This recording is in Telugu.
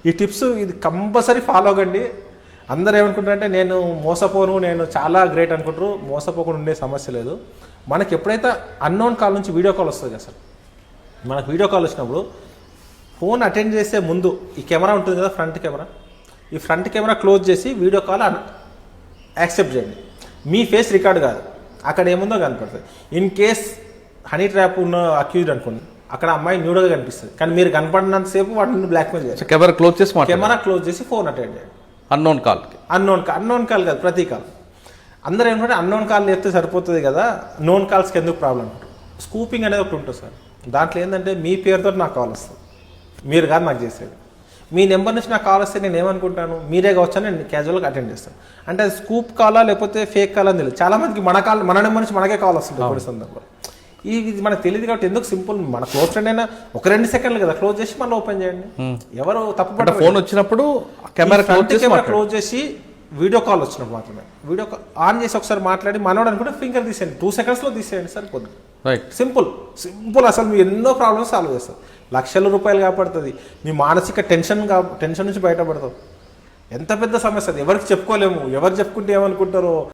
ఈ టిప్స్ ఇది కంపల్సరీ ఫాలో అవ్వండి. అందరూ ఏమనుకుంటారంటే నేను మోసపోను, నేను చాలా గ్రేట్ అనుకుంటారు. మోసపోకుండా ఉండే సమస్య లేదు. మనకి ఎప్పుడైతే అన్నోన్ కాల్ నుంచి వీడియో కాల్ వస్తుంది కదా సార్, మనకు వీడియో కాల్ వచ్చినప్పుడు ఫోన్ అటెండ్ చేసే ముందు ఈ కెమెరా ఉంటుంది కదా, ఫ్రంట్ కెమెరా, ఈ ఫ్రంట్ కెమెరా క్లోజ్ చేసి వీడియో కాల్ యాక్సెప్ట్ చేయండి. మీ ఫేస్ రికార్డ్ కాదు, అక్కడ ఏముందో కనపడుతుంది. ఇన్ కేస్ హనీ ట్రాప్ ఉన్న అక్యూజ్డ్ అనుకోండి, అక్కడ అమ్మాయి న్యూడ్గా కనిపిస్తుంది, కానీ మీరు కనపడినంతసేపు వాటిని బ్లాక్మెయిల్ చేయాలి. కెమెరా క్లోజ్ చేసి ఫోన్ అటెండ్ చేయండి. అన్నోన్ కాల్ కాదు, ప్రతి కాల్. అందరూ ఏంటంటే అన్నోన్ కాల్ చేస్తే సరిపోతుంది కదా, నోన్ కాల్స్కి ఎందుకు ప్రాబ్లం అంటారు. స్కూపింగ్ అనేది ఒకటి ఉంటుంది సార్. దాంట్లో ఏంటంటే మీ పేరుతో నాకు కాల్ వస్తుంది, మీరు కాదు నాకు చేసేది. మీ నెంబర్ నుంచి నాకు కాల్ వస్తే నేను ఏమనుకుంటాను, మీరే కావచ్చు అని నేను క్యాజువల్గా అటెండ్ చేస్తాను. అంటే అది స్కూప్ కాలా లేకపోతే ఫేక్ కాల్ అని తెలియదు. చాలా మందికి మన నెంబర్ నుంచి మనకే కాల్ వస్తుంది కొన్ని సందర్భాలు. ఇది మనకు తెలియదు కాబట్టి ఎందుకు సింపుల్, మన క్లోజ్ ఫ్రెండ్ అయినా ఒక 2 సెకండ్లు కదా, క్లోజ్ చేసి మళ్ళీ ఓపెన్ చేయండి. ఎవరు తప్పు ఫోన్ వచ్చినప్పుడు కెమెరా క్లోజ్ చేసి వీడియో కాల్ వచ్చినప్పుడు మాత్రమే వీడియో కాల్ ఆన్ చేసి ఒకసారి మాట్లాడి మనోడు అనుకుంటే ఫింగర్ తీసేయండి, 2 సెకండ్స్లో తీసేయండి సరిపోద్ది. సింపుల్ అసలు మీ ఎన్నో ప్రాబ్లమ్స్ సాల్వ్ చేస్తారు. లక్షల రూపాయలు కాపాడుతుంది, మీ మానసిక టెన్షన్ నుంచి బయటపడతావు. ఎంత పెద్ద సమస్య అది, ఎవరికి చెప్పుకోలేము. ఎవరు చెప్పుకుంటే ఏమనుకుంటారో.